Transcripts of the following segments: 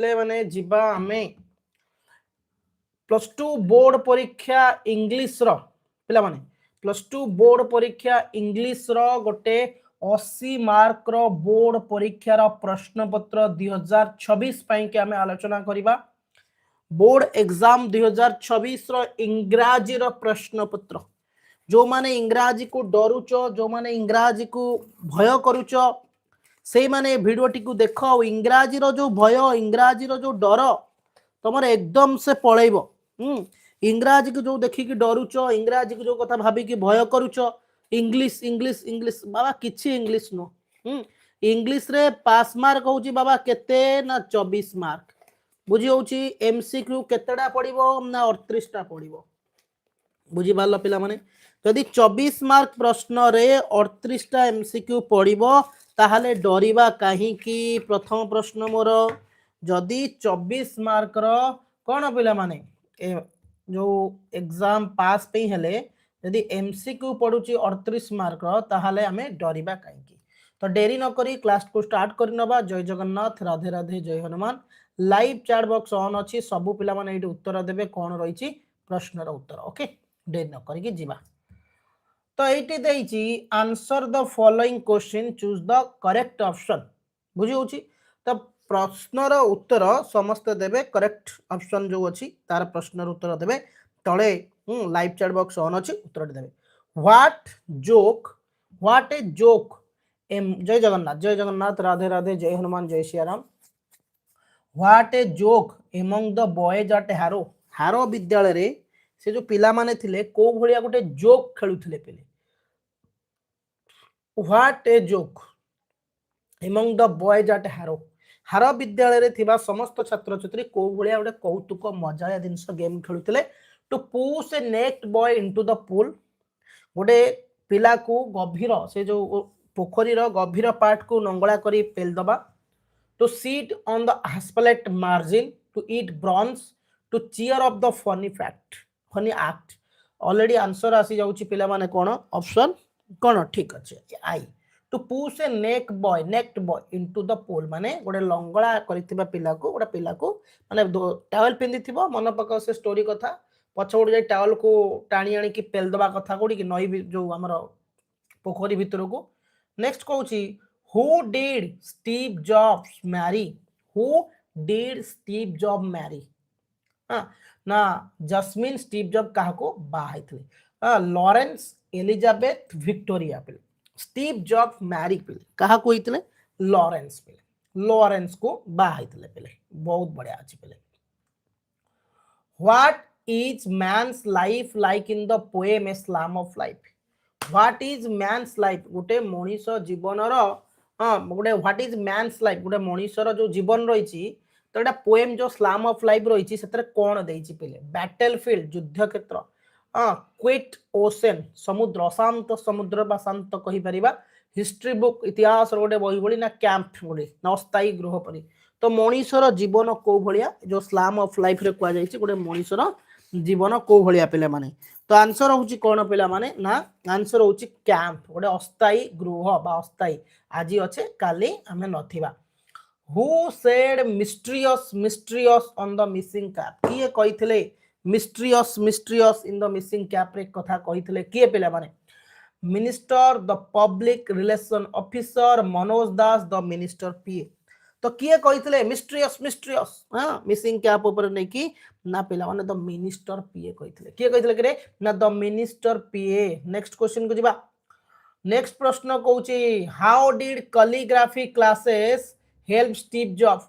माने जिबा आमे +2 बोर्ड परीक्षा इंग्लिश रो पिला माने +2 बोर्ड परीक्षा इंग्लिश रो गोटे 80 मार्क रो बोर्ड परीक्षा रो प्रश्न पत्र 2026 पई के हमें आलोचना करिबा। बोर्ड एग्जाम 2026 रो इंग्राजी रो प्रश्न पत्र जो माने इंग्राजी को डरुच जो माने इंग्राजी को भय करूच से माने वीडियो टी को देखो इंग्राजी रो जो भय इंग्राजी रो जो डर तुम एकदम से पलैब। इंग्राजी को जो देखी कि डरुच इंग्राजी को जो कथा भाभी कि भय करूच इंग्लिश इंग्लिश इंग्लिश बाबा किछि इंग्लिश नो इंग्लिश रे पास मार्क होची बाबा केते ना 24 मार्क बुझी होची एमसीक्यू केतेडा पड़िबो ना 38 टा पड़िबो बुझी पारल पिला माने यदि 24 मार्क प्रश्न रे 38 टा एमसीक्यू पड़िबो ताहाले डरिबा काहे कि प्रथम प्रश्न मोर जदि 24 मार्क रो कोन पिला माने जो एग्जाम पास पे हेले यदि एमसीक्यू पड़ुची 38 मार्क रो ताहाले हमें डरिबा काहे कि तो देरी न करी क्लास को स्टार्ट कर नबा। जय जगन्नाथ राधे राधे जय Hanuman. Live chat box on अछि सबु पिला माने एठी उत्तर देबे कोन रहिची प्रश्न रो उत्तर ओके देरी न करी कि जीवा। तो एठी देइची answer the following question choose the correct option बुझी होची तो प्रश्न रो उत्तर समस्त देबे करेक्ट ऑप्शन जो अछि तार प्रश्न रो उत्तर देबे तळे लाइव चैट बॉक्स ऑन अछि उत्तर देबे। व्हाट ए जोक जय जगन्नाथ राधे राधे जय हनुमान जय Shri Ram. What a joke among the boys at Harrow विद्यालय रे से जो पिला माने थिले को भलिया गोटे जोक खेलुथिले पिले। What a joke among the boys at Harrow विद्यालय रे थिबा समस्त छात्र छात्री को भलिया गोटे कौतुक मजाया जिंस गेम खेलुथिले to push a naked boy into the pool गोटे पिला को गभीर से जो पोखरी रो गभीर पार्ट को नंगला करी पेल दबा to sit on the asphalt margin to eat bronze to cheer off the funny act already answer आसी जाउची पिला माने कोन ऑप्शन कोन ठीक अछि आई to push a naked boy into the pool माने गोटे लंगला करिथिबा पिला को माने टावल पिंदिथिबो मन पका से स्टोरी कथा पछोड़ जाई टावल को टाणी आणी की पेल दबा कथा कोडी कि नई जो हमर पोखरी भितर को। नेक्स्ट कहूची who did Steve Jobs marry हाँ ना जस्मिन स्टीव जॉब कहा को बाहाई थे लॉरेंस एलिजाबेथ विक्टोरिया पे स्टीव जॉब मैरी पे कहा को इतने लॉरेंस को बाहाई थे पे बहुत बढ़िया अच्छी पे। What is man's life like in the poem a psalm of life. What is man's life गोटे मनीष जीवन गोटे व्हाट इज मैन्स लाइफ गोटे मनीषर जो जीवन रही तो एटा पोएम जो स्लैम ऑफ लाइफ रही से कौन देइछि पिले बैटल फील्ड युद्ध क्षेत्र क्विट ओशन समुद्र अशांत समुद्र बा शांत कहि परिबा हिस्ट्री बुक इतिहास गोटे बही भली ना कैंप गोटे ना अस्थायी गृह परी तो मनीषर जीवन को भलिया जो स्लैम ऑफ लाइफ रे कुआ जाइछि गोटे मनीषर जीवन को भलिया पिले माने तो आंसर होची कोन पिला माने ना आंसर होची कैंप गोटे अस्थायी गृह बा अस्थायी आज अच्छे काली आमे नथिबा। Who said mysterious on the missing cap किए कहिथिले mysterious in the missing cap रे कथा कहिथिले किए पिला माने minister the public relation officer Manoj Das the minister PA तो किए कहिथिले मिस्ट्रियस हां मिसिंग कैप ऊपर नै कि ना पिला माने द मिनिस्टर पीए कहिथिले किए कहिथिले कि रे ना the minister PA. Next question को जिबा। नेक्स्ट प्रश्न कहूची how did calligraphy classes help Steve Job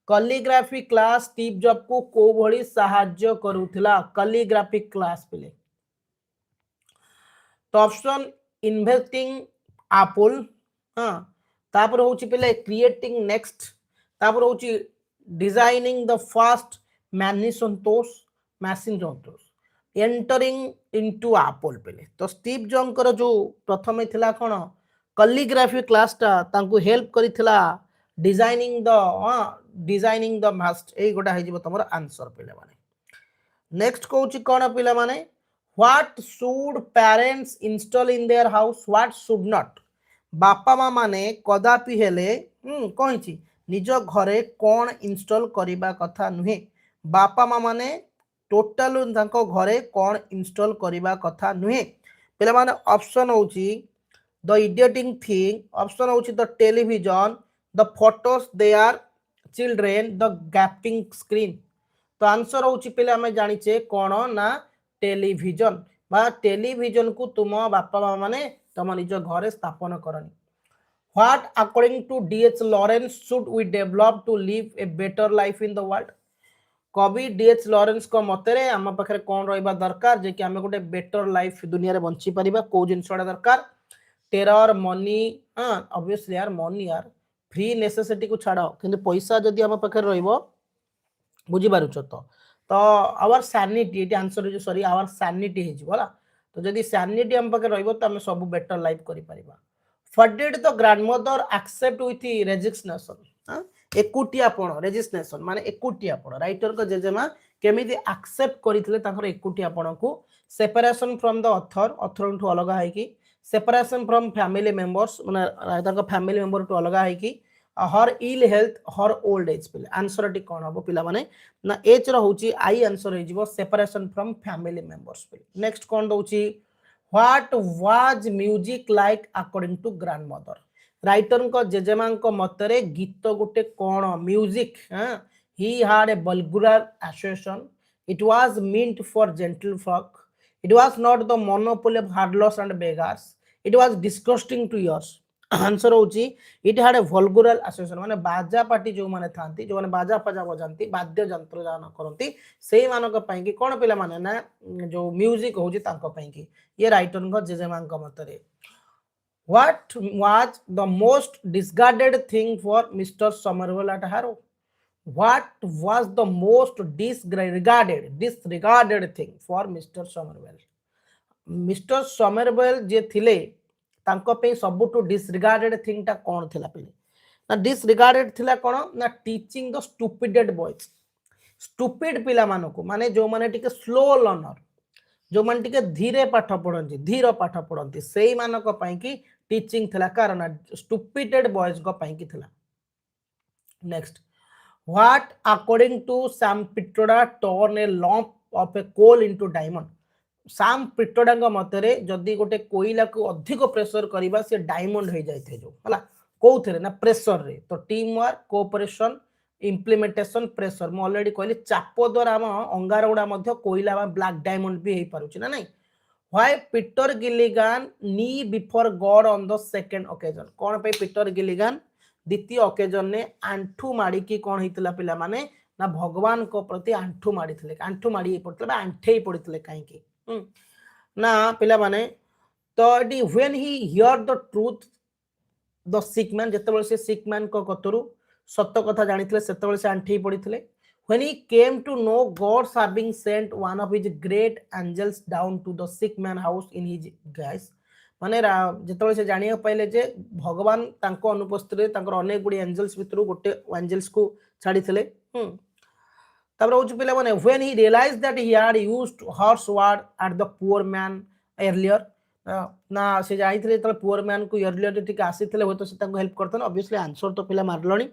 calligraphy class Steve Job को भली सहाय्य करूथिला कैलीग्राफी क्लास पिले तो ऑप्शन इन्वेस्टिंग एप्पल हां तापर होची पिले क्रिएटिंग नेक्स्ट तापर होची designing the first machine entering into Apple पिले तो स्टीव जॉब कर जो प्रथमे थिला कोन कैलीग्राफी क्लास ता तांको हेल्प करिथिला डिजाइनिंग द मास्ट ए गोटा हे जिवो तमरो आंसर पिले माने। नेक्स्ट कहूची कोन पिले माने what should parents install in their house what should not बापा माँ माने कदापि हेले कहिची निज घरे कौन इनस्टॉल करबा कथा नुहे बापा माँ माने टोटाल घरे कौन इनस्टॉल करबा कथा नुहे पे माने ऑप्शन होची द इडियटिंग थिंग ऑप्शन होची the television the photos they are children the gaping screen तो आंसर होची पे आम जानिचे कौन ना टेलीविजन बा टेलीविजन को तुम बापा माँ माने तुम निज घरे स्थापन करनी What, according to D.H. Lawrence, should we develop to live a better life in the world? कवि D.H. लॉरेंस को मतरे आम पाखे कौन रहा दरकार जे कि आम गोटे बेटर लाइफ दुनिया रे बंची परिबा को जिनसटा दरकार टेरर मनी ऑब्वियसली यार मनी यार फ्री नेसेसिटी को छाड़ किंतु पैसा जदि आम पाखे रहिबो बुझी पारुछ तो आवर सैनिटी एटी आंसर जो सॉरी आवर सैनिटी हे जिवला तो जदि सैनिटी आम पाखे रहिबो तो आम सब बेटर लाइफ करि परिबा What did the grandmother accept with resignation? एकुटियापण रेजिग्नेशन माने एकुटियापण राइटर को जेजेमा केमिति एक्सेप्ट करिथिले ताकर एकुटियापण को separation from the author to अलग है कि सेपरेशन फ्रॉम फैमिली मेंबर्स माने ताकर फैमिली मेंबर टू अलग है कि her ill health her old age पिले आंसर टी कोन हबो पिला माने ना एच रो होची आई आंसर हे जिवो सेपरेशन फ्रॉम फैमिली मेंबर्स पिले नेक्स्ट कोन दोची What was music like according to grandmother? Writer को जेजेमा मतरे गीत गोटे कौन music he had a vulgar association it was meant for gentle folk it was not the monopoly of hardlers and beggars it was disgusting to ears answer होची it had a वल्गुरल association माने बाजा party जो माने थांती जो माने बाजा पाजा बजांती वाद्य यंत्र जान करंती सेही मानक पई कि कोन पिला माने ना जो म्यूजिक होची तांको पई कि ये राइटर को जेजेमांक मतरे what was the most discarded thing for Mr Somervell at Harrow what was the most disregarded thing for Mr Somervell जे थिले तांको पे सबुटु डिसरिगार्डेड थिंग ता कोन थिला पिले ना डिसरिगार्डेड थिला कोन ना टीचिंग द स्टुपिडेड बॉयज स्टुपिड पिला मानको माने जो माने टिके स्लो लर्नर जो माने टिके धीरे पाठ पढंती धीर पाठ पढंती सेही मानको पई कि टीचिंग थिला कारण स्टुपिडेड बॉयज को पई कि थिला next what according to Sam Pitroda turn a lump of a coal into diamond Sam Pitroda मतरे जदि गोटे कोईला को अधिक प्रेशर करबा से डायमंड हो जाए जो हला कोउथरे ना प्रेशर रे तो team work cooperation implementation pressure मु ऑलरेडी कहली चाप द्वारा हम अंगार गुडा मध्ये कोईला बा ब्लैक डायमंड भी हे पारुछि ना नहीं why Peter Gilligan knee before God on the second occasion कोन पे पीटर गिलिगन द्वितीय ओकेजन ने आंठू माडी की कोन हितला पिला माने ना भगवान को प्रति आंठू माडी पड़तले आंठे पड़तले काहे की ना पिला माने तो एटी when he hear the truth the sick man जेतेबेले से सिक मैन को कतरु सत्य कथा जानिथिले सेतेबेले से आंठी पड़िथिले when he came to know God having sent one of his great angels down to the sick man house in his guise माने जेतेबेले से जानिया पाइले जे भगवान तांको अनुपस्थित रे तांकर अनेक गुडी एंजल्स भितरु गोटे एंजल्स को छाडिथिले तब रोज पिला माने when he realized that he had used harsh word at the poor man earlier ना से जाइथिले त पुअर मैन को अर्लियर टिक आसीथिले होतो से तांको हेल्प करतन ऑब्वियसली आंसर तो पिला मारलणी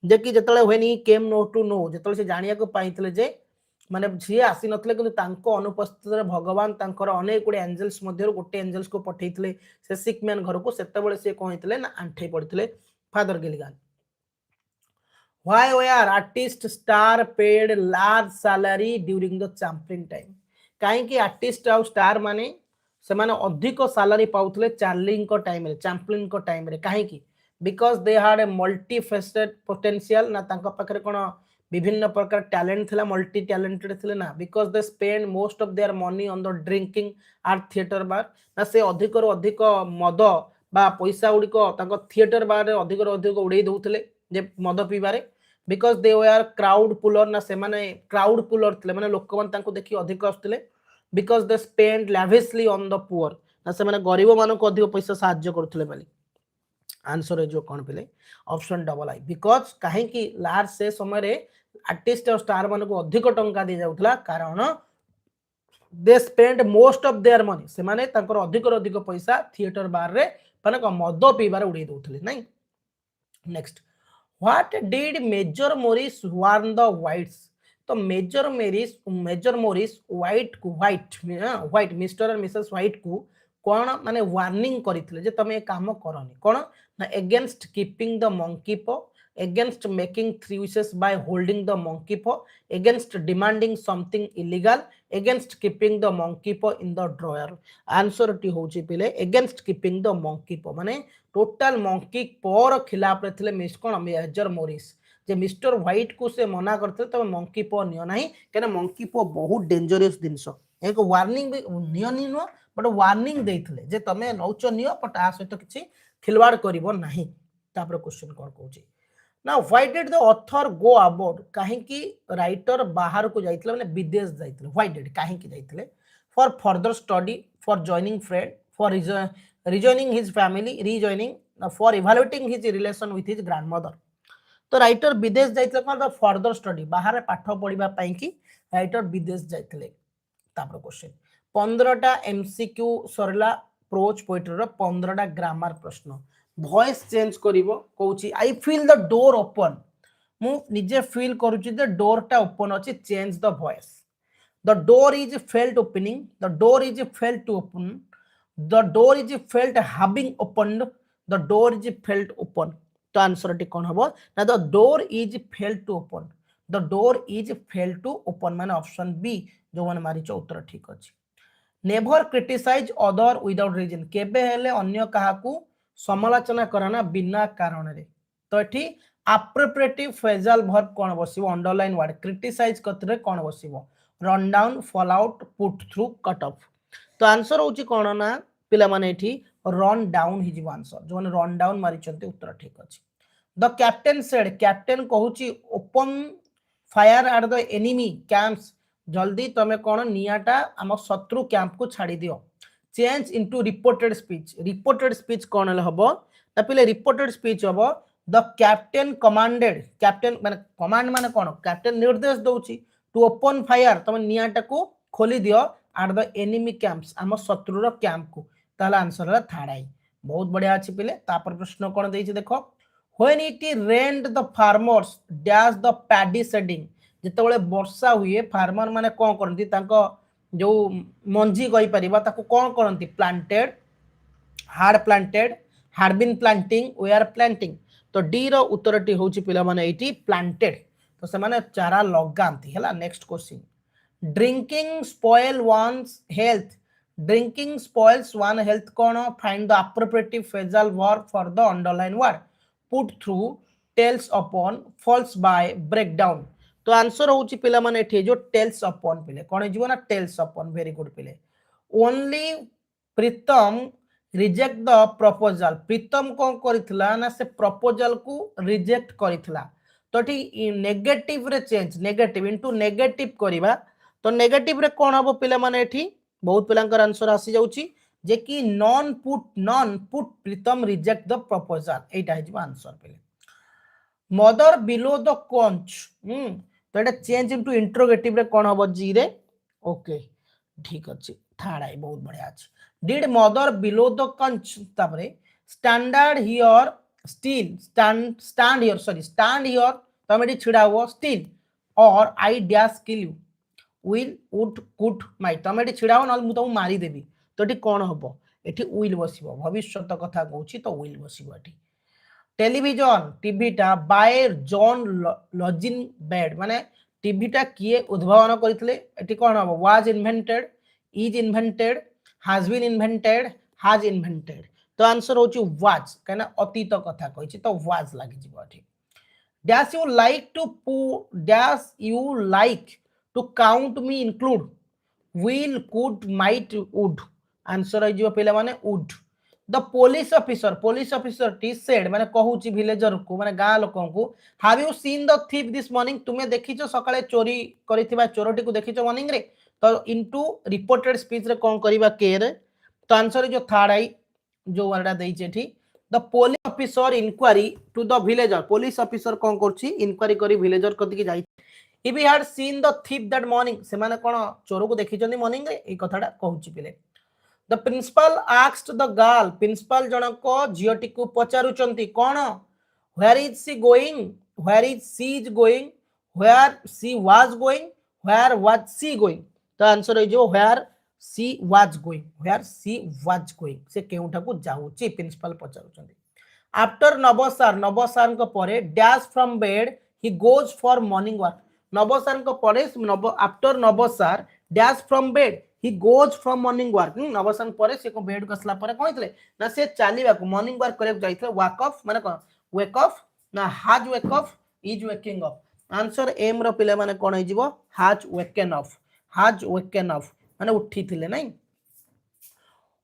जे कि जेतले when he came no to know जेतले से जानिया को पाइथिले जे माने झी आसी नथले किंतु तांको अनुपस्थित रे भगवान तांकर अनेक गुडी एंजल्स मध्ये गोटे एंजल्स को पठैथिले से सिक मैन घर को सेतेबेले से कहिथिले ना आंठे पड़िथिले father Gilligan Why were artists star paid large salary during the Champlin time? कहीं कि आर्टिस्ट आउ स्टार माने से माने अधिक सैलरी पाउथले चार्लिंग को टाइम रे चैम्पलिन को टाइम रे कहीं कि because they had a multi faceted potential ना तांका पाखरे कोन विभिन्न प्रकार टैलेंट थिला मल्टी टैलेंटेड थिले ना because they spend most of their money on the drinking or theatre bar ना से अधिक रो अधिक मद बा पैसा उडी को तांका थिएटर बार रे अधिक रो अधिक उडै दउथले जे मद पीबारे because they were crowd puller ना से माने क्राउड पुलर थे माने लोक मान तांको देखि अधिक आस्थिले because they spend lavishly on the poor ना से माने गरीब मानन को अधिक पैसा सहाय्य करथले बाली आंसर है जो कोन पिले ऑप्शन डबल आई बिकॉज काहे कि लार्ज से समय रे आर्टिस्ट और स्टार मान को अधिक टंका दि जाउथला कारण दे spend most of their money से माने तांकर अधिक पैसा थिएटर बार रे माने मद पीबार उड़े दउथले नहीं next what did Major Morris warn the Whites? तो मेजर मोरिस व्हाइट मिस्टर और मिसेस व्हाइट को कौन माने वार्निंग करथिले जे तमे काम करनी कौन ना अगेंस्ट कीपिंग द मंकी पॉ, against making three wishes by holding the monkey paw, against demanding something illegal, against keeping the monkey paw in the drawer. Answer T होची पिले against keeping the monkey paw माने total monkey paw रो खिलाफ रे थिले miss कोन major Morris जे mister white को से मना करते तमे monkey paw नियो नाही केना monkey paw बहुत डेंजरस जिंस एक वार्निंग भी नियो नि नो बट वार्निंग देथिले जे तमे नौच नियो बट आ सहित किछि खिलवाड़ करिवो नाही तापर क्वेश्चन कोन कहूची ना why did the author go about कहीं राइटर बाहर को जाइतले माने विदेश जाइतले व्हाई डिड कहीं जाइतले for further study for joining friend for rejoining his family rejoining for evaluating his relation with his grandmother तो राइटर विदेश जाइतले कोन फर्दर स्टडी बाहर पाठ पढिबा पई कि राइटर विदेश जाइतले तापर क्वेश्चन 15टा एमसीक्यू सरला प्रोज पोएट्री रो 15टा ग्रामर प्रश्न वॉइस चेंज करिवो कहूची I feel the door open मु निजे फील करूची द डोर टा ओपन अछि change the voice the door is felt opening the door is felt to open the door is felt having opened the door is felt open तो answer टी कोन हबो ना the door is felt to open the door is felt to open माने option B जो मन मारिच उत्तर ठीक अछि never criticise other without reason केबे हेले अन्य काहाकू समालोचना कराना बिना कारण रे तो एठी अप्रोप्रिएटिव फ्रेजल वर्ब कोन बसिबो अंडरलाइन वर्ड क्रिटिसाइज कतरे कोन बसिबो run down fall out put through cut off तो आंसर होची कोन ना पिला माने एठी रन डाउन हिज आंसर जो माने रन डाउन मारि चंते उत्तर ठीक अछि द कैप्टन सेड कैप्टन कहूची open fire at the enemy camps जल्दी तमे कोन नियाटा हम शत्रु कैंप को छाड़ी दियो चेंज इनटू रिपोर्टेड स्पीच कौन हबो ना पिले रिपोर्टेड स्पीच हबो द कैप्टन कमांडेड कैप्टन माने कमांड माने कोन कैप्टन निर्देश दउची टू ओपन फायर तमे नियाटा को खोली दियो एट द एनिमी कैंप्स हम शत्रुर कैंप को ताला आंसर है थर्ड आई बहुत बढ़िया अछि पिले तापर प्रश्न कोन देइछि देखो when it rained the farmers dash the paddy shedding जेतेबेले वर्षा हुए फार्मर माने कोन करंती तांको जो मंजी गई परिबा ताको कोन करंती planted had been planting were planting तो डी रो उत्तरटी होची पिला माने एटी प्लांटेड तो से माने चारा लगांती हला next question drinking spoil one's health drinking spoils one health कोन find the appropriative phrasal verb for the underline word put through tells upon falls by break down तो आंसर होची पिला माने एठी जो टेल्स अपॉन पिले कोन जीवो ना टेल्स अपॉन वेरी गुड पिले only Pritam reject the proposal Pritam कोन करितला ना से प्रपोजल को रिजेक्ट करितला तो एठी नेगेटिव रे चेंज नेगेटिव इनटू नेगेटिव करिबा तो नेगेटिव रे कोन हबो पिला माने एठी बहुत पिलांकर आंसर आसी जाउची जे कि non put Pritam reject the proposal Etah हिजबो answer पिले मदर बिलो द कंच तो एटा चेंज इनटू इंट्रोगेटिव रे कोन हबो जी रे ओके ठीक अछि थर्ड आई बहुत बढ़िया अछि डिड मदर बिलो द कंच तापरे standard here still stand here तमेडी छिडा हो स्टिल और I dash kill you will would could might तमेडी छिडा हो न मु तो मारी देबी तो एठी कोन हबो एठी विल बसिबो भविष्यत कथा कहूची तो विल बसिबो एठी टेलीविजन टीवीटा बाय जॉन लॉजिन बेड माने टीवीटा किए उद्भावन करथिले एठी कोन हबो was invented is invented has been invented has invented तो आंसर होची वाज कहना अतीत कथा कहिछि तो वाज लागि जिवो एठी dash you like to count me include will could might would answer हो जिवो पिला माने वुड द पुलिस ऑफिसर टी सेड माने कहूची विलेजर को माने गा लोकन को have you seen the thief this morning तुमे देखिचो सकाळे चोरी करिथिबा चोरटी को देखिचो मॉर्निंग रे तो इनटू रिपोर्टेड स्पीच रे कोन करिबा के रे तो आंसर जो थर्ड आई जो वर्डा देई छेठी the police officer inquiry to the villager police officer कोन करछि इंक्वायरी करी विलेजर कति की जाई if he had seen the thief that morning से माने कोन चोर को देखिचोनी मॉर्निंग रे ए कथाडा कहूची पिले the principal asked the girl principal जनक झियोटी को पचारुचंती कोन where is she going, where is she is going, where she was going, where was she going. तो आंसर है जो where she was going, where she was going, से केउठा को जाउची प्रिंसिपल पचारुचंदी. आफ्टर नव सार को परे dash from bed he goes for morning walk. नव सार को परे आफ्टर नव सार dash from bed he goes from morning walk. नव सार परे से को बेड को असला परे कोन थिले ना से चालीबा को मॉर्निंग वॉक करे जाइथिले. वॉक ऑफ माने कोन वेक ऑफ ना has wake off is waking off. Answer एम रो पिले माने कोन हिजिवो has woken off. Has woken off माने उठी थिले नै.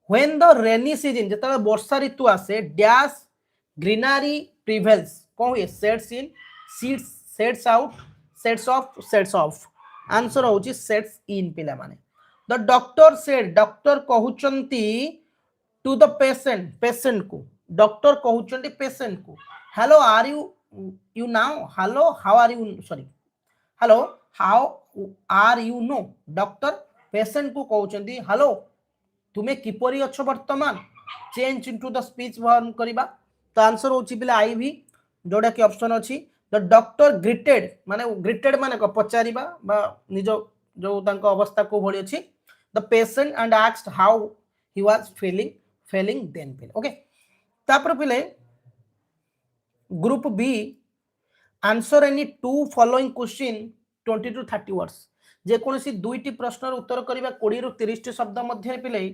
व्हेन द रेनी सीजन जतले वर्षा ऋतु आसे डैश ग्रीनरी प्रिवेल्स कौन हुए sets in seeds sets out sets off sets off. Answer होची सेट्स इन पिला माने. द डॉक्टर सेड डॉक्टर कहउचंती टू द पेशेंट पेशेंट को डॉक्टर कहउचंती पेशेंट को hello are you now hello how are you sorry hello how are you no. Doctor patient को कहउचंती hello तुम्हें किपरि अच्छो वर्तमान. Change into the speech form करिबा. तो आंसर होची पिला आई भी जोडा की ऑप्शन अछि. द डॉक्टर ग्रीटेड माने को पचारिबा बा निजो जो तांको अवस्था को भली अछि. The patient and asked how he was feeling then पिले. ओके तापर पिले group B answer any two following question 20 to 30 words. जे कोनसी दुईटी प्रश्नर उत्तर करिबा 20 रु 30 टी शब्द मध्ये पिले.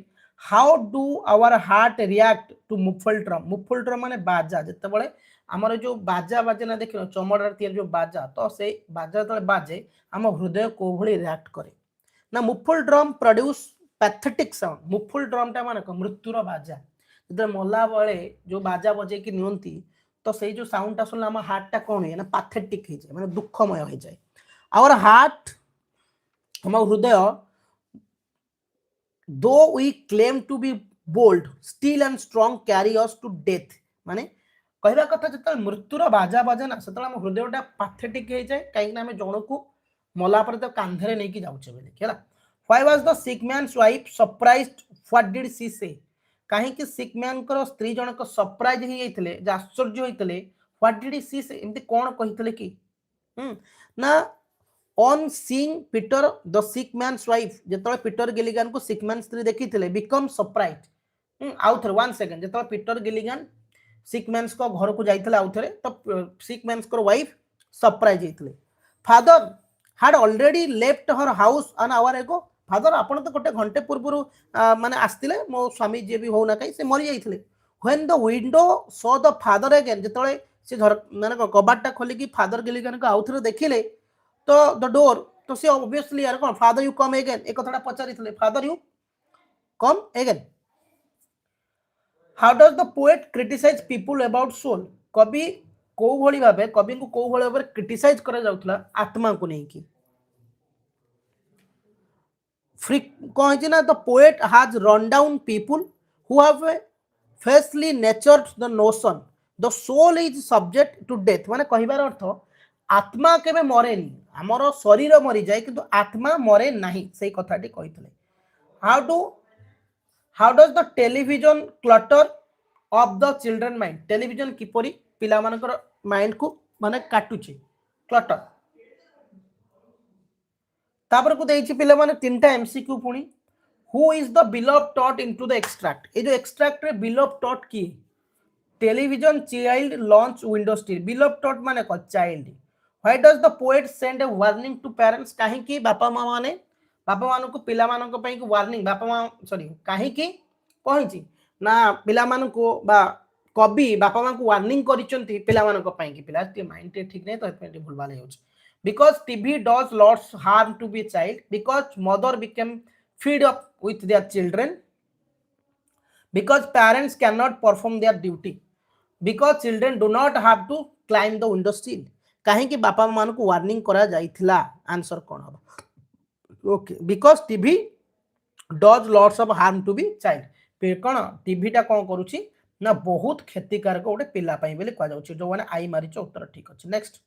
How do our heart react to muffle drum. Muffle drum माने बाजा. जते बळे हमर जो बाजा बाजे ना देखियो चमड़ा तियर जो बाजा तो से बाजा तळे बाजे हम हृदय को भली रिएक्ट करे ना. Muffle drum produce pathetic sound. Muffle drum टा माने को मृत्युर बाजा. जते मोला बळे जो बाजा बजे कि नियंती तो से जो साउंड टा सुनला हम हार्ट टा कोन है ना पैथेटिक हे जाय माने दुखमय हो जाय. आवर हार्ट हम हृदय though we claim to be bold still and strong carry us to death. माने कहबा कथा जत मृत्युर बाजा बाजे ना सतला हम हृदयटा पैथेटिक हे जाय काई ना हम जण को मला पर तो कांधरे नै कि जाउछे बेले केला. why was the sick man's wife surprised what did she say. काहे कि सिक मैन कर स्त्री जण को सरप्राइज हे जाइतले जे आश्चर्य होइतले. what did she say एमती कोन कहितले कि ना on seeing Peter the sick man's wife जेतले पीटर गिलिगन को सिक मैन स्त्री देखिथिले बिकम सरप्राइज. आउथर 1 सेकंड जेतले पीटर गिलिगन सिक मैन्स को घर को जाइथिले आउथरे तो सिक मैन्स को वाइफ सरप्राइज हेतिले. Father had already left her house an hour ago. Father आपण तो गोटे घंटे पूर्व माने आस्तिले मो स्वामी जे भी हो ना कई से मरि जाइथिले. When the window saw the father again जेतले से घर माने कबाटा खोली कि फादर गिलिगन को आउथरे देखिले तो द डोर तो से ऑब्वियसली यार कौन फादर यू कम अगेन एक कथाटा पचारि थले father you come again. How does the poet criticise people about soul. कवि को भली भाबे कवि को को भली भाबे क्रिटिसाइज करा जाउथला आत्मा को नै कि फ्री कोन छै ना. The poet has run down people who have falsely nurtured the notion the soul is subject to death. माने कहिबार अर्थ आत्मा केबे मरेनी हमरो शरीर मरि जाय किंतु आत्मा मरे नाही सेही कथाटी कहितले. How does the television clutter of the children mind. Television किपरि पिला मानकर माइंड को माने काटुची क्लटर. तापर को देइछि पिला माने तीनटा एमसीक्यू पुनी. Who is the beloved tot into the extract. ए जो एक्सट्रैक्ट रे बिलव टॉट की television child launch window still. Beloved tot माने को child. Why does the poet send a warning to parents. काहे कि बापा मां माने बापा मानु को पिला मानु को पई को वार्निंग बापा मां सॉरी काहे कि कहिछि ना पिला मानु को बा कवि बापा मां को वार्निंग करिसंती पिला मानु को पई कि पिला ते माइंड ठीक नै तो एपे भूल भाले होछ. because tv does lots harm to be child because mother became feed up with their children because parents cannot perform their duty because children do not have to climb the window sill. कहीं कि बापा मान को warning करा जाइथिला. Answer कोन हो. Okay because TV does lots of harm to be child. पे कोन टीवी टा कोन करूची ना बहुत क्षतिकारक गोटे पिला पई बेले कह जाउची जो माने आई मारिच उत्तर ठीक अछि. Next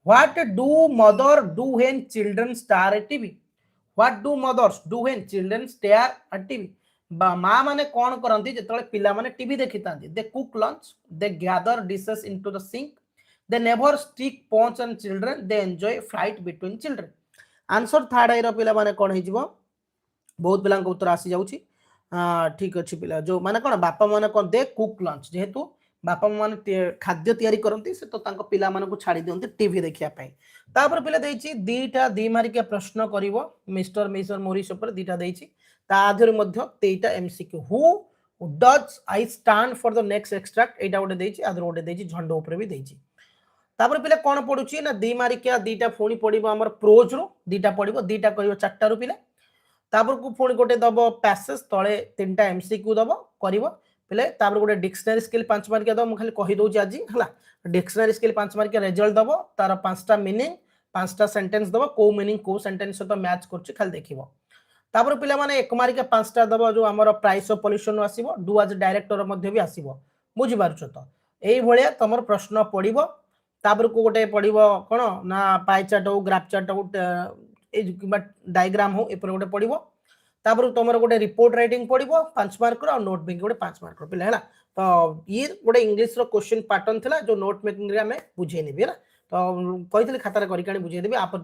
what do mother do when children stare at TV. What do mothers do when children stare at TV. माँ माने कौन करती जो पिला माने टीवी देखी था they cook lunch they gather dishes into the sink they never stick punch and children they enjoy flight between children answer third I पिला माने कौन हो बहुत पिला उत्तर आसी जाऊँ ठीक अच्छे पिला जो माने कौन बापा माने कौन दे कुक लंच जेहेतु बापा माने खाद्य तैयारी करती से तो पिला मानक छाड़ी दिखती टीवी देखापी तापर पिला दीटा दी मारिकिया प्रश्न कर मिस्टर मिस्टर मोरिस दीटा ताधर तेईटा MCQ who does I stand for the next extract एटा गोटे देछि आदर गोटे देछि झंडो ऊपर भी देछि तापर पिला कोन पडुछि ना दी मारिकिया दीटा फोनी पडिबो हमर प्रोज रो दीटा पडिबो दीटा करिवो चारटा रो पिला तापर को फोनी गोटे दबो पैसेज तळे तीनटा एमसीक्यू दबो करिवो पिले तापर गोटे डिक्शनरी स्किल 5 मार्किया दबो म खाली कहि दोछि आज हला डिक्शनरी स्किल 5 मार्किया रिजल्ट दबो तार पांचटा मीनिंग पांचटा सेंटेंस दबो को मीनिंग को सेंटेंस सहित मैच करछि खाली देखिबो तापर पिला माने एक मार्किया पांचटा दबो जो हमर प्राइस ऑफ पॉल्यूशन आसीबो डू एज डायरेक्टर मध्ये भी आसीबो बुझि पारछो तो एई भलिया तमर प्रश्न पडिबो तापर को गोटे पडिबो कोन ना पाई चार्ट हो ग्राफ चार्ट हो डायग्राम हो एपर गोटे पडिबो तापर तुम गोटे रिपोर्ट राइटिंग पड़ो 5 मार्क और नोट मेकिंग गोटे 5 मार्क पिला है तो ये गोटे इंग्लिश रो क्वेश्चन पैटर्न थिला जो नोट मेकिंग रे हमें बुझे नेबी है तो कहितले खाता रे करी काणी बुझे देबी आप